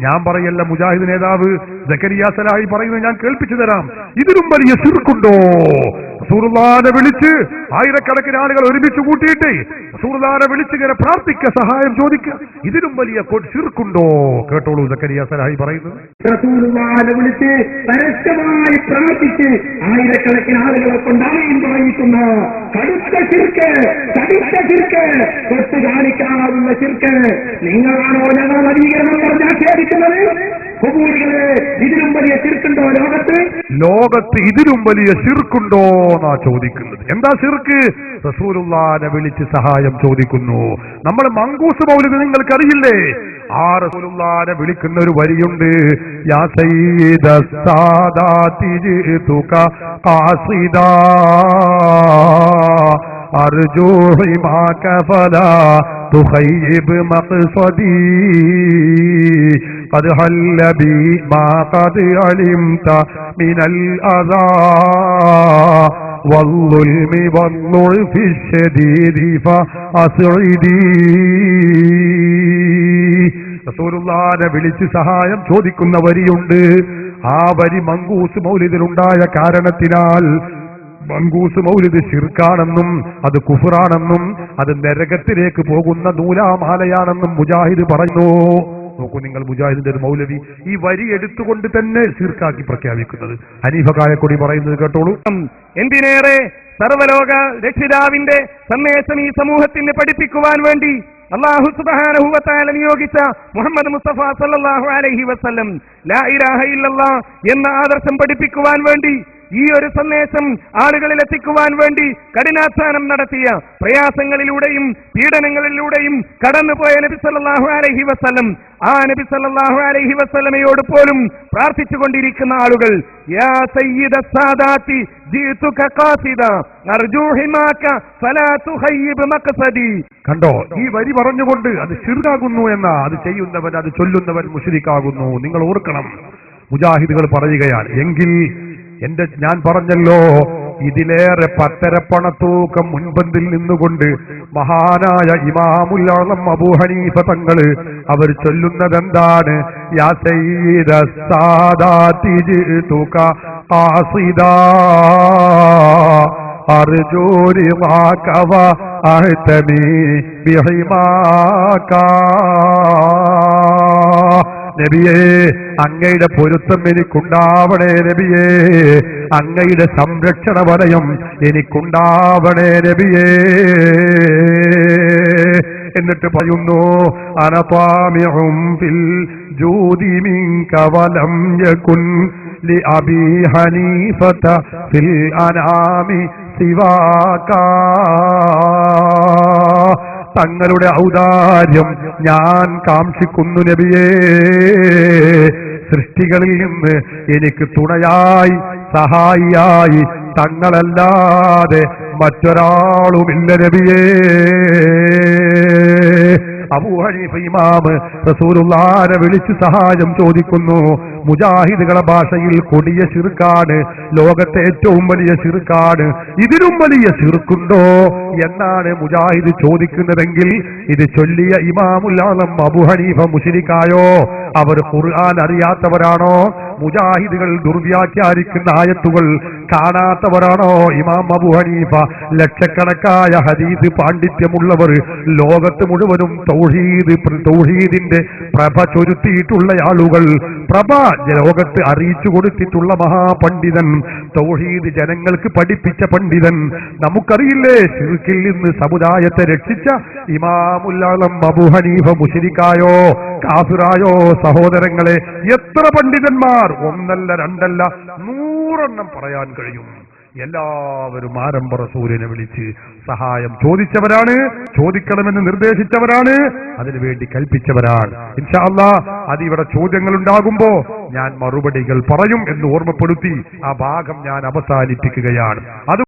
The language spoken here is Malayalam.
ഞാൻ പറയല്ല, മുജാഹിദ് നേതാവ് സക്കരിയ സലാഹി പറയുന്നത് ഞാൻ കേൾപ്പിച്ചു തരാം. ഇതിലും വലിയ ശിർക്കുണ്ടോ? റസൂലുള്ളാഹിനെ വിളിച്ച് ആയിരക്കണക്കിന് ആളുകൾ ഒരുമിച്ച് കൂട്ടിയിട്ട് റസൂലുള്ളാഹിനെ വിളിച്ച് ഇങ്ങനെ പ്രാർത്ഥിക്കുക, സഹായം ചോദിക്കുക, ഇതിലും വലിയ ശിർക്കുണ്ടോ? കേട്ടോളൂ സക്കരിയ സലാഹി പറയുന്നത്. റസൂലുള്ളാഹിനെ വിളിച്ച് പരസ്യമായി പ്രാർത്ഥിച്ച് ആയിരക്കണക്കിന് ആളുകളെ കൊണ്ടായും പറയിക്കുന്ന കടുത്ത ശിർക്ക്, തൊട്ട് കാണിക്കാവുന്ന ശിർക്ക്. നിങ്ങളാണോ ഞങ്ങൾ നവീകരണം പറഞ്ഞ് ആക്ഷേപിക്കുന്നത്? ഖുബൂരികളെ, ഇതിലും വലിയ ശിർക്കുണ്ടോ ലോകത്ത്? ഇതിലും വലിയ ശിർക്കുണ്ടോ എന്നാ ചോദിക്കുന്നത്. എന്താ ശിർക്ക്? റസൂലുള്ളാഹിനെ വിളിച്ച് സഹായം ചോദിക്കുന്നു. നമ്മൾ മങ്കൂസ് മൗലിദ് നിങ്ങൾക്കറിയില്ലേ? ആ റസൂലുള്ളാഹിനെ വിളിക്കുന്ന ഒരു വരിയുണ്ട്, യാ സയ്യിദ സാദാതി ജിതുക ഖാസിദാ അർജൂ ഹിമാക ഫലാ തുഖയ്യിബ് മഖ്സദി ഖദ് ഹല്ല ബി മാ ഖദ് അലിംത മിനൽ അദാ വൽളുൽമി വൽളുൽഫി ശദീദി ഫഅസ്ഇദി. റസൂലുള്ളാഹിനെ വിളിച്ച് സഹായം ചോദിക്കുന്ന വരിയുണ്ട്. ആ വരി മങ്കൂസ് മൗലിദിലുണ്ടായ കാരണത്തിനാൽ മങ്കൂസ് മൗലിദ് ശിർക്കാണെന്നും അത് കുഫറാണെന്നും അത് നരകത്തിലേക്ക് പോകുന്ന നൂലാമാലയാണെന്നും മുജാഹിദ് പറഞ്ഞു. നോക്കൂ നിങ്ങൾ, മുജാഹിദിന്റെ ഒരു മൗലവി ഈ വരി എടുത്തുകൊണ്ട് തന്നെ ശിർക്കാക്കി പ്രഖ്യാപിക്കുന്നത്. ഹനീഫ കായക്കൊടി പറയുന്നത് കേട്ടോളൂ. എന്തിനേറെ സർവലോക രക്ഷിതാവിന്റെ സന്ദേശം ഈ സമൂഹത്തിന് പഠിപ്പിക്കുവാൻ വേണ്ടി അല്ലാഹു സുബ്ഹാനഹു വ തആല നിയോഗിച്ച മുഹമ്മദ് മുസ്തഫ സല്ലല്ലാഹു അലൈഹി വസല്ലം ലാ ഇലാഹ ഇല്ലല്ലാഹ് എന്ന ആദർശം പഠിപ്പിക്കുവാൻ വേണ്ടി, ഈ ഒരു സന്ദേശം ആളുകളിൽ എത്തിക്കുവാൻ വേണ്ടി കഠിനാധ്വാനം നടത്തിയ, പ്രയാസങ്ങളിലൂടെയും പീഡനങ്ങളിലൂടെയും കടന്നുപോയ നബി സല്ലല്ലാഹു അലൈഹി വസല്ലം, ആ നബി സല്ലല്ലാഹു അലൈഹി വസല്ലമയോട് പോലും പ്രാർത്ഥിച്ചുകൊണ്ടിരിക്കുന്ന ആളുകൾ, യാ സയ്യിദ സാദാതി ജിതുക ഖാസിദാ അർജൂ ഹിമാക ഫലാ തുഖയ്യിബ് മഖ്സദി. കണ്ടോ, ഈ വരി പറഞ്ഞുകൊണ്ട് അത് ശിർക്കാകുന്നു എന്ന, അത് ചെയ്യുന്നവൻ, അത് ചൊല്ലുന്നവൻ മുശ്രിക്കാകുന്നു. നിങ്ങൾ ഓർക്കണം, മുജാഹിദുകൾ പറയുകയാണ്. എങ്കിൽ ഞാൻ പറഞ്ഞല്ലോ, ഇതിലേറെ പത്തരപ്പണത്തൂക്കം മുൻപന്തിൽ നിന്നുകൊണ്ട് മഹാനായ ഇമാമുൽ ആളം അബൂ ഹനീഫ തങ്ങള് അവർ ചൊല്ലുന്നതെന്താണ്? യാ സയ്യിദ സാദാതി ജിതുക ഖാസിദാ അർജൂ റിളാക വ അഹ്തമി ബിഹിമാക. നബിയേ, അങ്ങയുടെ പൊരുത്തം എനിക്കുണ്ടാവണേ നബിയേ, അങ്ങയുടെ സംരക്ഷണ വലയം എനിക്കുണ്ടാവണേ നബിയേ. എന്നിട്ട് പറയുന്നു, അനതാമിഉം ഫിൽ ജൂദി മിൻക വലം യകുൻ ലി അബീ ഹനീഫത ഫിൽ അനാമി സിവാക. തങ്ങളുടെ ഔദാര്യം ഞാൻ കാക്ഷിക്കുന്നു നബിയേ. സൃഷ്ടികളിൽ നിന്ന് എനിക്ക് തുണയായി സഹായിയായി തങ്ങളല്ലാതെ മറ്റൊരാളുമില്ല നബിയേ. അബൂ ഹനീഫ ഇമാമ് റസൂലുള്ളാഹിനെ വിളിച്ച് സഹായം ചോദിക്കുന്നു. മുജാഹിദുകളുടെ ഭാഷയിൽ കൊടിയ ശിർക്കാണ്, ലോകത്തെ ഏറ്റവും വലിയ ശിർക്കാണ്. ഇതിലും വലിയ ശിർക്കുണ്ടോ എന്നാണ് മുജാഹിദ് ചോദിക്കുന്നതെങ്കിൽ, ഇത് ചൊല്ലിയ ഇമാമുൽ ആളം അബൂ ഹനീഫ മുശ്രിക്കായോ? അവർ ഖുർആൻ അറിയാത്തവരാണോ? മുജാഹിദുകൾ ദുർവ്യാഖ്യാനിക്കുന്ന ആയത്തുകൾ കാണാത്തവരാണോ? ഇമാം അബൂ ഹനീഫ ലക്ഷക്കണക്കായ ഹദീസ് പാണ്ഡിത്യമുള്ളവർ, ലോകത്ത് മുഴുവനും തൗഹീദിന്റെ പ്രഭ ചൊരുത്തിയിട്ടുള്ള ആളുകൾ, പ്രഭ ലോകത്ത് അറിയിച്ചു കൊടുത്തിട്ടുള്ള മഹാപണ്ഡിതൻ, തൗഹീദ് ജനങ്ങൾക്ക് പഠിപ്പിച്ച പണ്ഡിതൻ. നമുക്കറിയില്ലേ, ശിർക്കിൽ നിന്ന് സമുദായത്തെ രക്ഷിച്ച ഇമാമുൽ ആളം അബൂ ഹനീഫ മുശ്രിക്കായോ കാഫിറായോ? സഹോദരങ്ങളെ, എത്ര പണ്ഡിതന്മാർ, ഒന്നല്ല രണ്ടല്ല 100 പറയാൻ കഴിയും. എല്ലാവരും ആരംഭ റസൂലിനെ വിളിച്ച് സഹായം ചോദിച്ചവരാണ്, ചോദിക്കണമെന്ന് നിർദ്ദേശിച്ചവരാണ്, അതിനുവേണ്ടി കൽപ്പിച്ചവരാണ്. ഇൻഷാ അല്ലാഹ് അതിവിടെ ചോദ്യങ്ങൾ ഉണ്ടാകുമ്പോ ഞാൻ മറുപടികൾ പറയും എന്ന് ഓർമ്മപ്പെടുത്തി ആ ഭാഗം ഞാൻ അവസാനിപ്പിക്കുകയാണ്. അത്